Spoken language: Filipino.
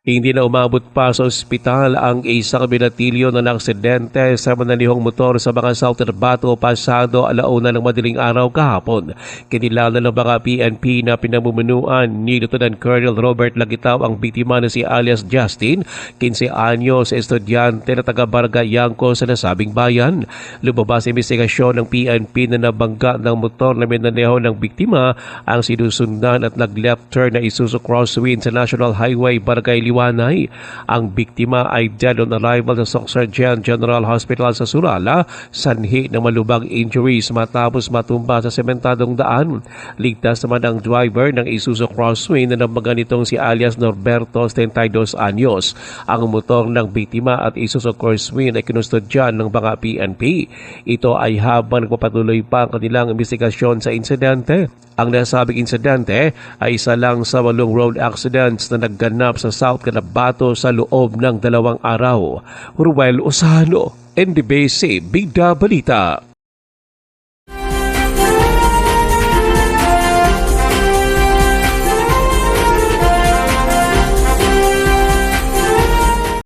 Hindi na umabot pa sa ospital ang isang binatilyo na aksidente sa mananihong motor sa mga South Cotabato pasado 1:00 ng madaling araw kahapon. Kinilala ng mga PNP na pinamumunuan ni Lieutenant Colonel Robert Lagitaw ang biktima na si alias Justin, 15 anyos, estudyante na taga Barangay Yangko sa nasabing bayan. Lumabas sa investigasyon ng PNP na nabangga ng motor na minaneho ng biktima ang sinusundan at nag-left turn na Isuzu Crosswind sa National Highway Barangay Liwanay. Ang biktima ay dead on arrival sa Sergeant General Hospital sa Surala, sanhi ng malubhang injuries matapos matumba sa sementadong daan. Ligtas naman ang driver ng Isuzu Crosswind na namaga nitong si alias Norberto, 32 anyos. Ang motor ng biktima at Isuzu Crosswind ay kinustudyan ng mga PNP. Ito ay habang nagpapatuloy pa ang kanilang investigasyon sa insidente. Ang nasabing insidente ay isa lang sa 8 road accidents na nagganap sa South Cotabato sa loob ng 2 araw. Ruel Osano, NDBC Bida Balita.